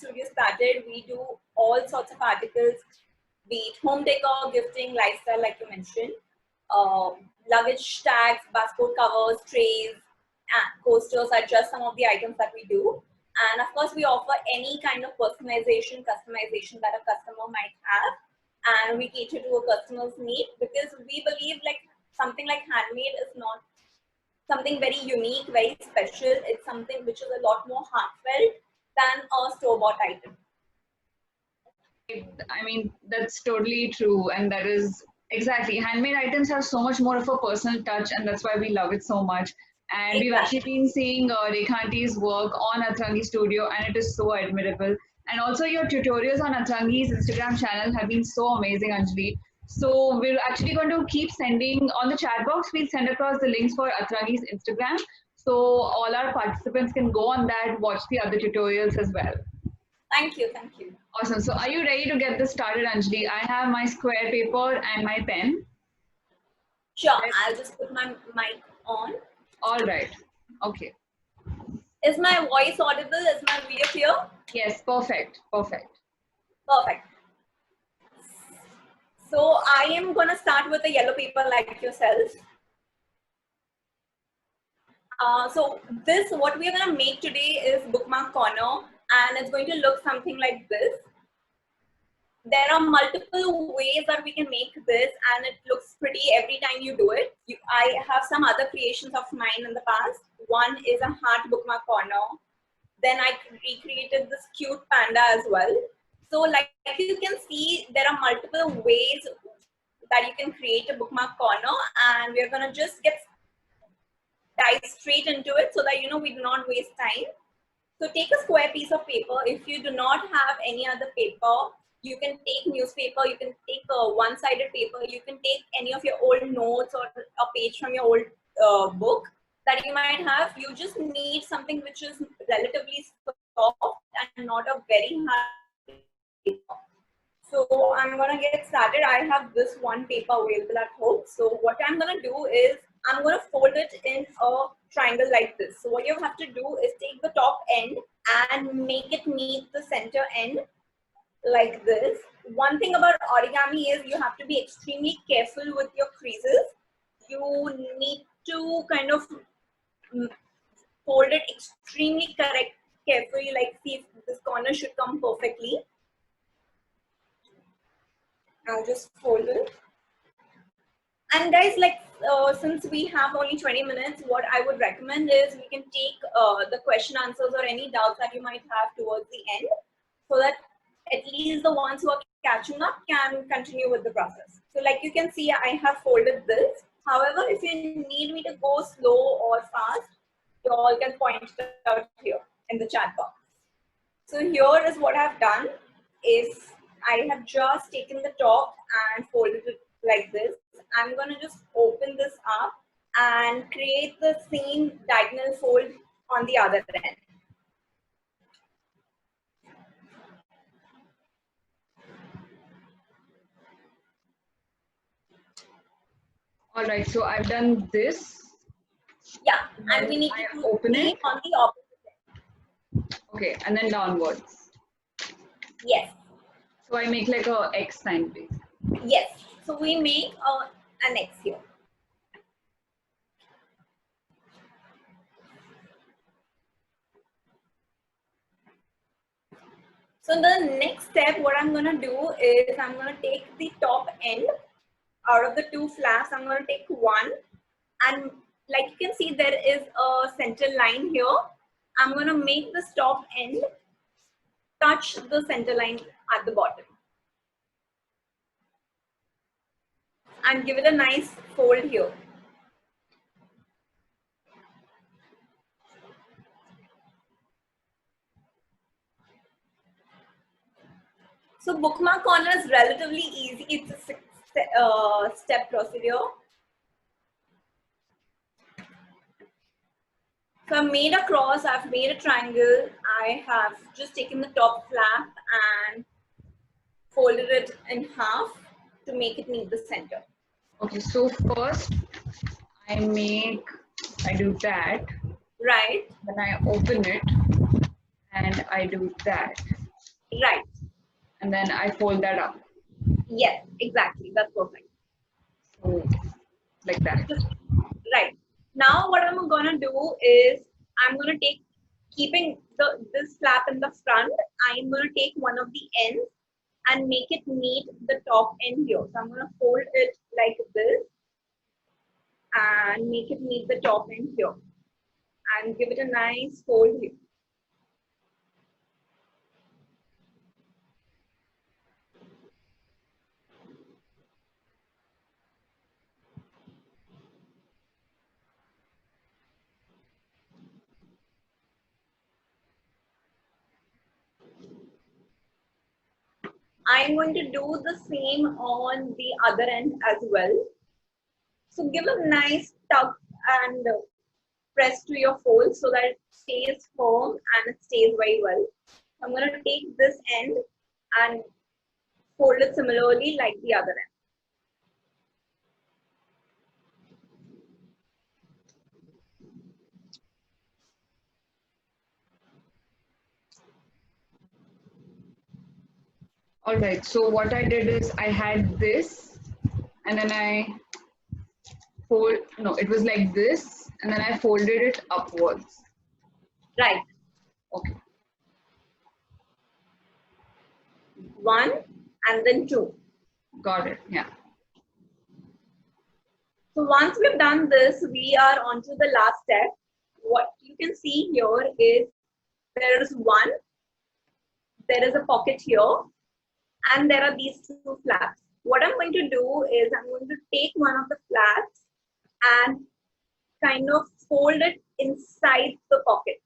Studio started, we do all sorts of articles, be it home decor, gifting, lifestyle, like you mentioned, luggage tags, passport covers, trays, coasters are just some of the items that we do. And of course, we offer any kind of personalization, customization that a customer might have. And we cater to a customer's need, because we believe like something like handmade is not something very unique, very special. It's something which is a lot more heartfelt than a store-bought item. I mean, that's totally true. And that is exactly, handmade items have so much more of a personal touch, and that's why we love it so much. And we've actually been seeing Rekha Auntie's work on Atrangi Studio, and it is so admirable. And also your tutorials on Atrangi's Instagram channel have been so amazing, Anjali. So we're actually going to keep sending on the chat box. We'll send across the links for Atrangi's Instagram, so all our participants can go on that, watch the other tutorials as well. Thank you, thank you. Awesome. So are you ready to get this started, Anjali? I have my square paper and my pen. Sure, I'll just put my mic on. All right. Okay. Is my voice audible? Is my video clear? Yes, perfect. Perfect. Perfect. So I am going to start with a yellow paper like yourself. So this, what we are going to make today is bookmark corner, and it's going to look something like this. There are multiple ways that we can make this, and it looks pretty every time you do it. I have some other creations of mine in the past. One is a heart bookmark corner. Then I recreated this cute panda as well. So like you can see, there are multiple ways that you can create a bookmark corner, and we're gonna just dive straight into it so that we do not waste time. So take a square piece of paper. If you do not have any other paper, you can take newspaper, you can take a one-sided paper, you can take any of your old notes or a page from your old book that you might have. You just need something which is relatively soft and not a very hard paper. So I'm gonna get started. I have this one paper available at home. So what I'm gonna do is I'm gonna fold it in a triangle like this. So what you have to do is take the top end and make it meet the center end like this. One thing about origami is you have to be extremely careful with your creases. You need to kind of fold it extremely carefully, like see if this corner should come perfectly. I'll just fold it. And guys, like since we have only 20 minutes, what I would recommend is we can take the question answers or any doubts that you might have towards the end, so that at least the ones who are catching up can continue with the process. So like you can see, I have folded this. However, if you need me to go slow or fast, you all can point it out here in the chat box. So here is what I've done is I have just taken the top and folded it like this. I'm going to just open this up and create the same diagonal fold on the other end. All right, so I've done this. Yeah, and we need to open it on the opposite end. Okay, and then downwards. Yes. So I make like a X sign, please. Yes. So we make an X here. So the next step, what I'm going to do is I'm going to take the top end out of the two flaps. I'm going to take one, and like you can see, there is a center line here. I'm going to make this top end touch the center line at the bottom and give it a nice fold here. So bookmark corner is relatively easy. It's a six-step procedure. So I've made a cross, I've made a triangle. I have just taken the top flap and folded it in half to make it meet the center. Okay, so first I do that. Right. Then I open it and I do that. Right. And then I fold that up. Yes, exactly. That's perfect. So, like that. Right. Now what I'm gonna do is I'm gonna take, keeping this flap in the front, I'm gonna take one of the ends and make it meet the top end here. So I'm gonna fold it like this and make it meet the top end here and give it a nice fold here. I'm going to do the same on the other end as well. So give a nice tug and press to your fold so that it stays firm and it stays very well. I'm going to take this end and fold it similarly like the other end. All right. So what I did is I had this, and then I fold. No, it was like this, and then I folded it upwards. Right. Okay. One and then two. Got it. Yeah. So once we've done this, we are on to the last step. What you can see here is there is one, there is a pocket here, and there are these two flaps. What I'm going to do is I'm going to take one of the flaps and kind of fold it inside the pocket.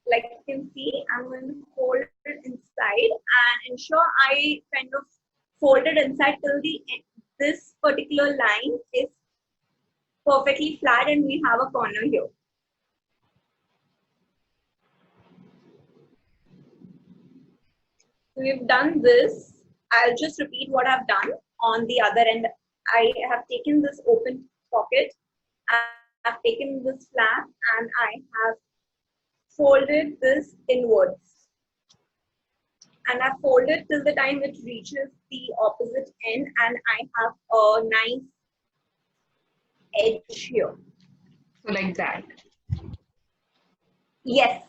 Like you can see, I'm going to fold it inside and ensure I kind of fold it inside till the this particular line is perfectly flat and we have a corner here. So we've done this. I'll just repeat what I've done on the other end. I have taken this open pocket, I've taken this flap and I have folded this inwards. And I fold it till the time it reaches the opposite end and I have a nice edge here. So like that. Yes.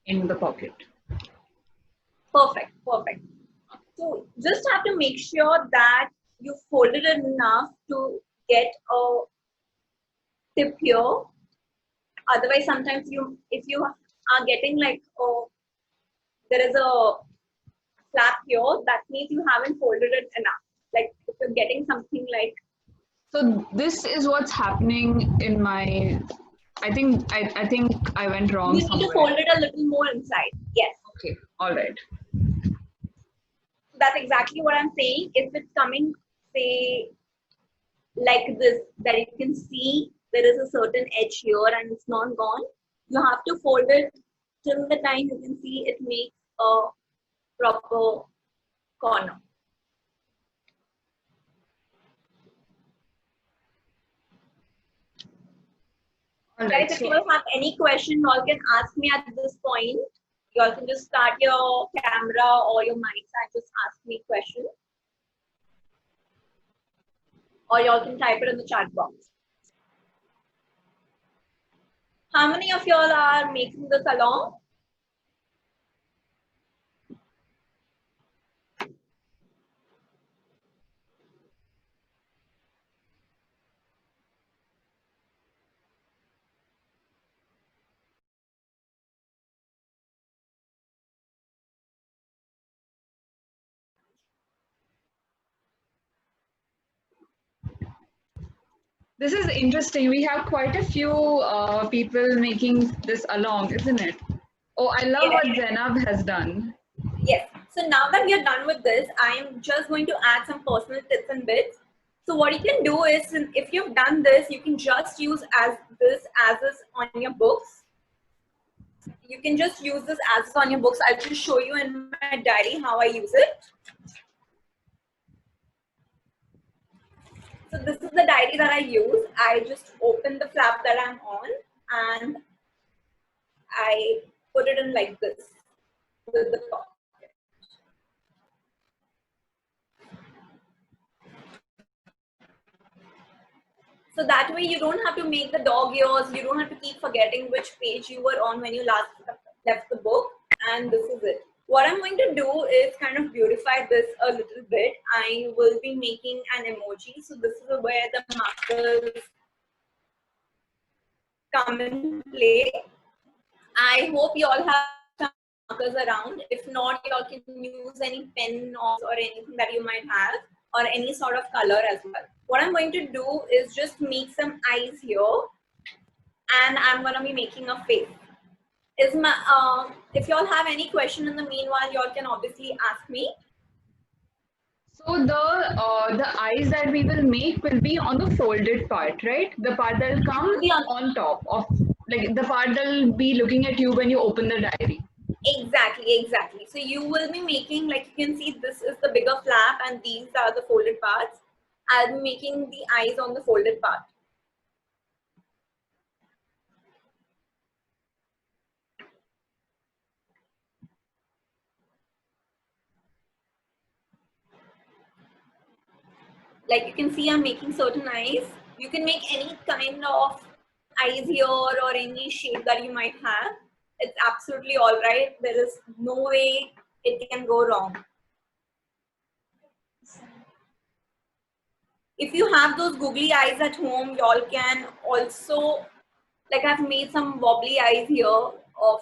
In the pocket. Perfect, perfect. So just have to make sure that you folded it enough to get a tip here. Otherwise, sometimes if you are getting like, there is a flap here, that means you haven't folded it enough. Like if you're getting something like. So this is what's happening in my. I think I went wrong. You need somewhere. to fold it a little more inside. Yes. Okay. All right. That's exactly what I'm saying. If it's coming, say, like this, that you can see there is a certain edge here and it's not gone, you have to fold it till the time you can see it makes a proper corner. All Guys, right. if you all have any question, you all can ask me at this point. You all can just start your camera or your mics and just ask me questions. Or you all can type it in the chat box. How many of you all are making this along? This is interesting. We have quite a few people making this along, isn't it? Oh, I love what Zainab has done. Yes. So now that we are done with this, I am just going to add some personal tips and bits. So what you can do is, if you've done this, you can just use as is on your books. You can just use this as is on your books. I'll just show you in my diary how I use it. So this is the diary that I use. I just open the flap that I'm on and I put it in like this with the pocket. So that way you don't have to make the dog ears, you don't have to keep forgetting which page you were on when you last left the book, and this is it. What I'm going to do is kind of beautify this a little bit. I will be making an emoji. So this is where the markers come in play. I hope you all have some markers around. If not, you all can use any pen or anything that you might have, or any sort of color as well. What I'm going to do is just make some eyes here, and I'm going to be making a face. If you all have any question in the meanwhile, you all can obviously ask me. So the eyes that we will make will be on the folded part, right? The part that will come on top of, like the part that will be looking at you when you open the diary. Exactly. So you will be making, like you can see, this is the bigger flap and these are the folded parts. I'll be making the eyes on the folded part. Like you can see, I'm making certain eyes. You can make any kind of eyes here or any shape that you might have. It's absolutely all right. There is no way it can go wrong. If you have those googly eyes at home, y'all can also, like I've made some wobbly eyes here of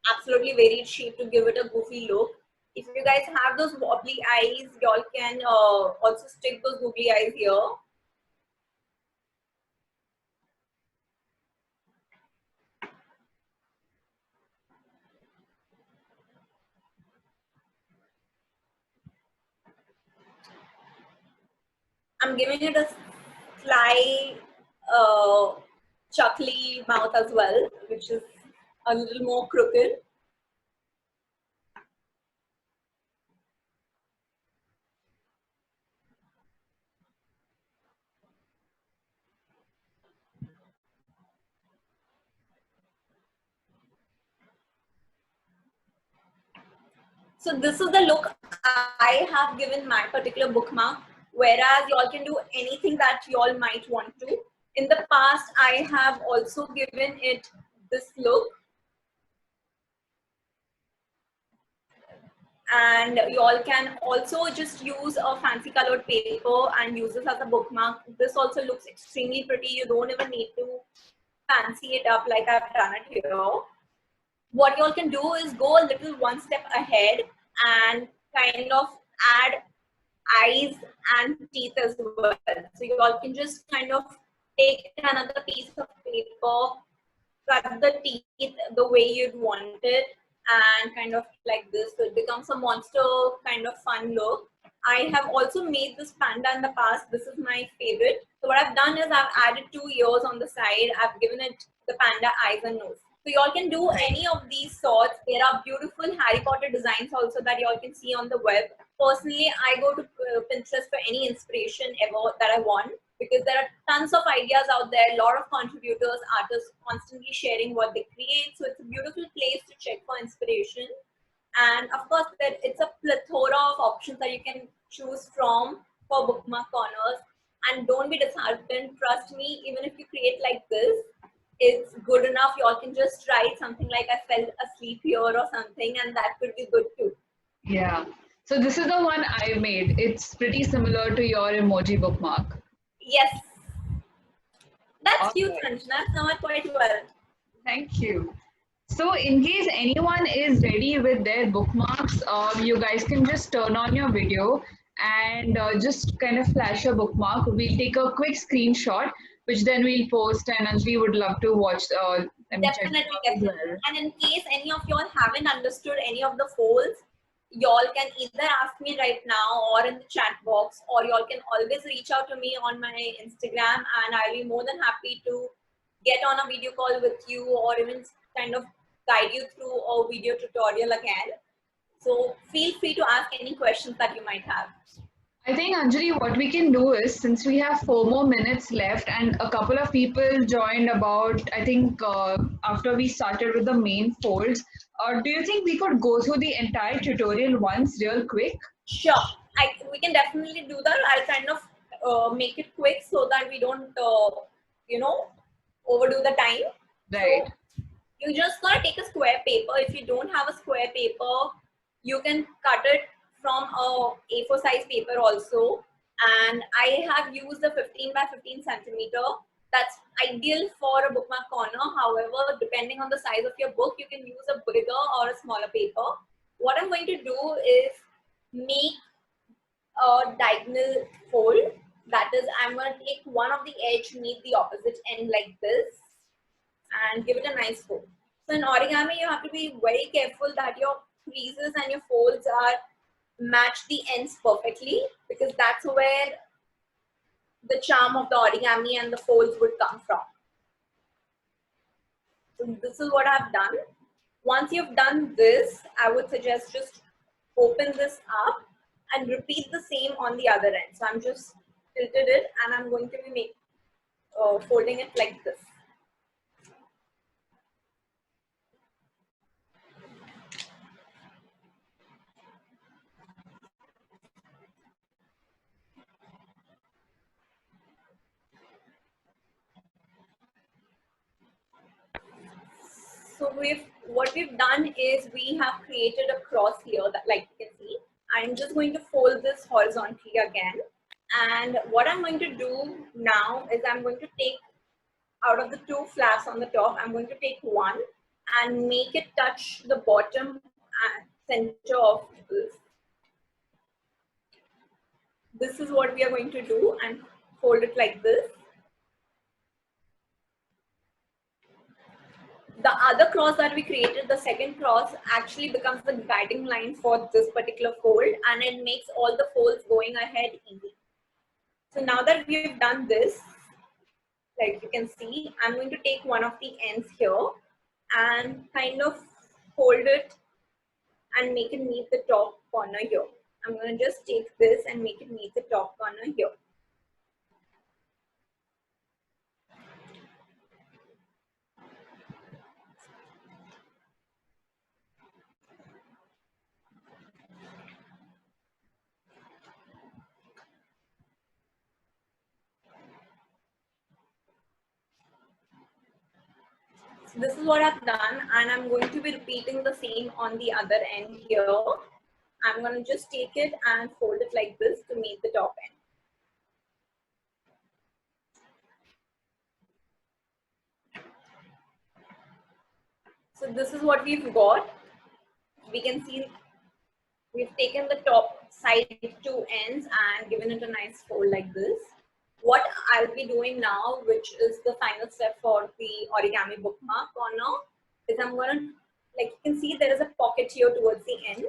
absolutely varied shape to give it a goofy look. If you guys have those wobbly eyes, y'all can also stick those googly eyes here. I'm giving it a sly, chuckly mouth as well, which is a little more crooked. So this is the look I have given my particular bookmark, whereas y'all can do anything that y'all might want to. In the past, I have also given it this look. And you all can also just use a fancy colored paper and use this as a bookmark. This also looks extremely pretty. You don't even need to fancy it up like I've done it here. What you all can do is go a little one step ahead and kind of add eyes and teeth as well. So you all can just kind of take another piece of paper, cut the teeth the way you'd want it, and kind of like this, so it becomes a monster kind of fun look. I have also made this panda in the past. This is my favorite. So what I've done is I've added 2 ears on the side. I've given it the panda eyes and nose. So y'all can do any of these sorts. There are beautiful Harry Potter designs also that y'all can see on the web. Personally, I go to Pinterest for any inspiration ever that I want, because there are tons of ideas out there, a lot of contributors, artists constantly sharing what they create. So it's a beautiful place to check for inspiration. And of course, it's a plethora of options that you can choose from for bookmark corners. And don't be disheartened. Trust me, even if you create like this, it's good enough. You all can just write something like I fell asleep here or something, and that could be good too. Yeah. So this is the one I made. It's pretty similar to your emoji bookmark. Yes. That's All cute, right. Sanjana. That's not quite well. Thank you. So in case anyone is ready with their bookmarks, you guys can just turn on your video and just kind of flash a bookmark. We'll take a quick screenshot, which then we'll post, and Anjali would love to watch. Definitely. And in case any of y'all haven't understood any of the folds, y'all can either ask me right now or in the chat box, or y'all can always reach out to me on my Instagram, and I'll be more than happy to get on a video call with you, or even kind of guide you through a video tutorial again. So feel free to ask any questions that you might have. I think, Anjali, what we can do is, since we have 4 more minutes left and a couple of people joined about, I think, after we started with the main folds, do you think we could go through the entire tutorial once real quick? Sure, we can definitely do that. I'll kind of make it quick so that we don't, you know, overdo the time. Right. So you just gotta take a square paper. If you don't have a square paper, you can cut it from a A4 size paper also. And I have used a 15 by 15 centimeter. That's ideal for a bookmark corner. However, depending on the size of your book, you can use a bigger or a smaller paper. What I'm going to do is make a diagonal fold. That is, I'm going to take one of the edge, meet the opposite end like this, and give it a nice fold. So in origami, you have to be very careful that your creases and your folds are match the ends perfectly, because that's where the charm of the origami and the folds would come from. So this is what I've done. Once you've done this, I would suggest just open this up and repeat the same on the other end. So I'm just tilted it and I'm going to be folding it like this. So what we've done is we have created a cross here that, like you can see. I'm just going to fold this horizontally again. And what I'm going to do now is I'm going to take out of the two flaps on the top, I'm going to take one and make it touch the bottom and center of this. This is what we are going to do and fold it like this. The other cross that we created, the second cross, actually becomes the guiding line for this particular fold, and it makes all the folds going ahead easy. So now that we've done this, like you can see, I'm going to take one of the ends here and kind of fold it and make it meet the top corner here. I'm going to just take this and make it meet the top corner here. So this is what I've done, and I'm going to be repeating the same on the other end here. I'm going to just take it and fold it like this to meet the top end. So this is what we've got. We can see we've taken the top side two ends and given it a nice fold like this. What I'll be doing now, which is the final step for the origami bookmark corner, is I'm going to, like you can see, there is a pocket here towards the end.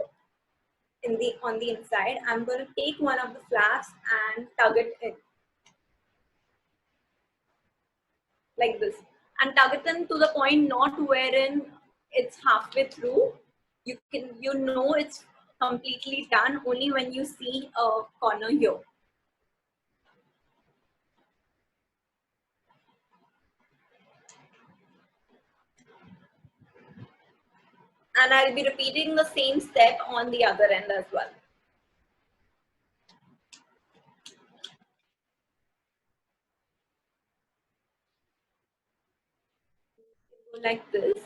On the inside, I'm going to take one of the flaps and tug it in like this, and tug it in to the point not wherein it's halfway through. You know it's completely done only when you see a corner here. And I'll be repeating the same step on the other end as well. Like this,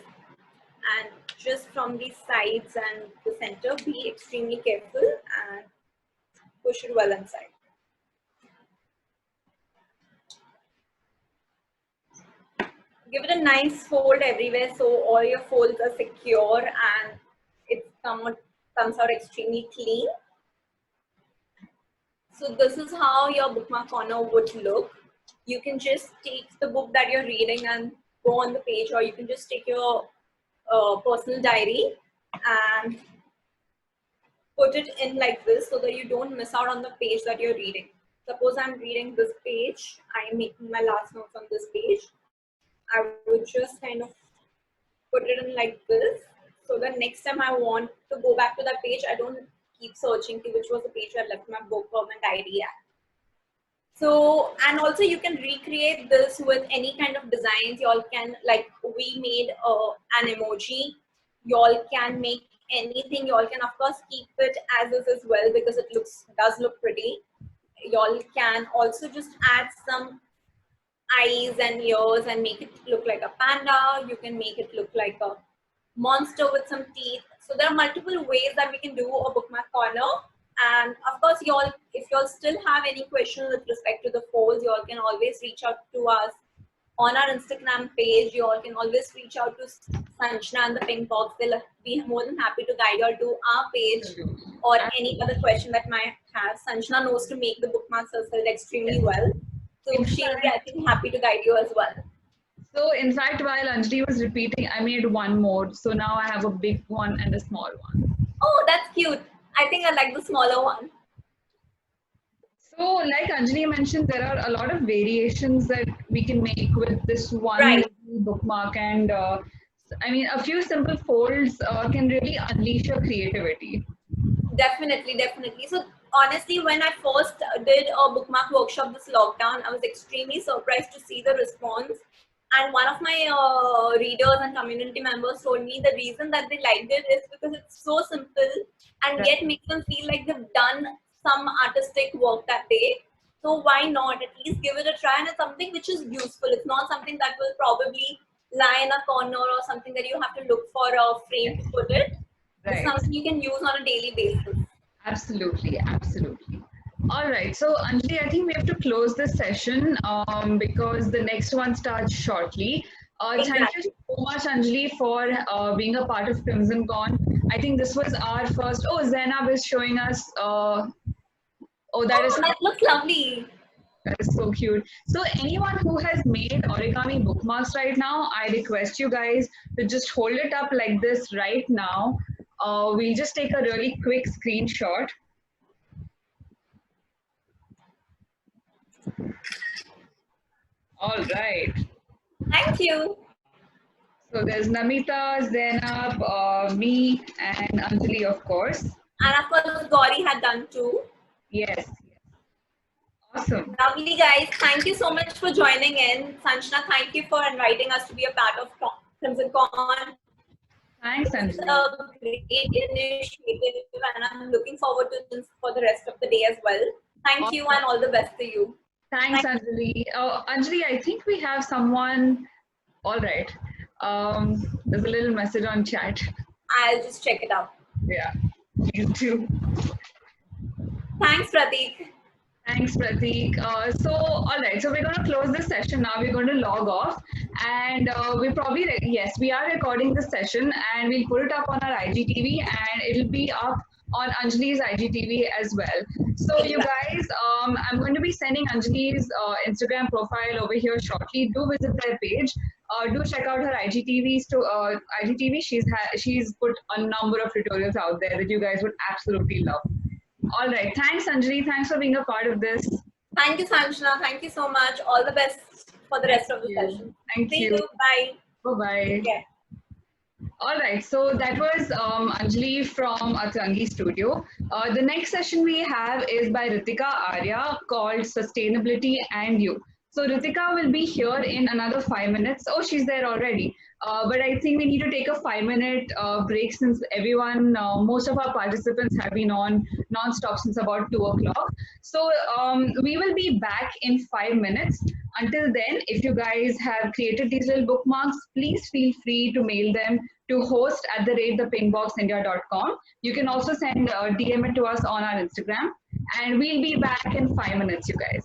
and just from the sides and the center, be extremely careful and push it well inside. Give it a nice fold everywhere so all your folds are secure and it comes out extremely clean. So this is how your bookmark corner would look. You can just take the book that you're reading and go on the page, or you can just take your personal diary and put it in like this so that you don't miss out on the page that you're reading. Suppose I'm reading this page, I'm making my last notes on this page. I would just kind of put it in like this so that next time I want to go back to that page, I don't keep searching to, which was the page where I left my book government ID at. So, and also you can recreate this with any kind of designs. You all can, like we made an emoji. You all can make anything. You all can of course keep it as is as well, because it does look pretty. You all can also just add some eyes and ears and make it look like a panda. You can make it look like a monster with some teeth. So there are multiple ways that we can do a bookmark corner. And of course, if you all still have any questions with respect to the polls, you all can always reach out to us on our Instagram page. You all can always reach out to Sanjna and the Pink Box. They'll be more than happy to guide you all to our page or any other question that might have. Sanjna knows to make the bookmark circle extremely well. So she'll be, I think, happy to guide you as well. So in fact, while Anjali was repeating, I made one more. So now I have a big one and a small one. Oh, that's cute. I think I like the smaller one. So like Anjali mentioned, there are a lot of variations that we can make with this one bookmark. And I mean, a few simple folds can really unleash your creativity. Definitely, definitely. So honestly, when I first did a bookmark workshop this lockdown, I was extremely surprised to see the response. And one of my readers and community members told me the reason that they liked it is because it's so simple and yet makes them feel like they've done some artistic work that day. So why not at least give it a try? And it's something which is useful. It's not something that will probably lie in a corner or something that you have to look for a frame to put it. It's something you can use on a daily basis. Absolutely, absolutely. All right, so Anjali, I think we have to close this session because the next one starts shortly. Thank you so much, Anjali, for being a part of Crimson Con. I think this was our first. Oh, Zainab is showing us. That looks lovely. That is so cute. So anyone who has made origami bookmarks right now, I request you guys to just hold it up like this right now. We'll just take a really quick screenshot. All right. Thank you. So there's Namita, Zainab, me, and Anjali, of course. And of course, Gauri had done too. Yes. Awesome. Lovely, guys. Thank you so much for joining in. Sanjna, thank you for inviting us to be a part of Crimson Con. Thanks, Anjali. It's a great initiative, and I'm looking forward to this for the rest of the day as well. Thank you, and all the best to you. Thanks, Anjali. Anjali, I think we have someone. All right. There's a little message on chat. I'll just check it out. Yeah, you too. Thanks, Prateek. Thanks, Prateek. So, all right. So we're going to close this session now. We're going to log off, and we probably we are recording this session, and we'll put it up on our IGTV, and it'll be up on Anjali's IGTV as well. So you guys, I'm going to be sending Anjali's Instagram profile over here shortly. Do visit their page. Do check out her IGTV. IGTV. She's put a number of tutorials out there that you guys would absolutely love. All right. Thanks, Anjali. Thanks for being a part of this. Thank you, Sanjna. Thank you so much. All the best for the rest of the session. Thank you. See you. Bye. Bye-bye. Okay. All right, so that was Anjali from Atrangi Studio. The next session we have is by Ritika Arya called Sustainability and You. So Ritika will be here in another 5 minutes. Oh, she's there already. But I think we need to take a 5-minute break since everyone, most of our participants have been on non-stop since about 2 o'clock. So we will be back in 5 minutes. Until then, if you guys have created these little bookmarks, please feel free to mail them to host@thepinkboxindia.com. You can also send DM it to us on our Instagram, and we'll be back in 5 minutes, you guys.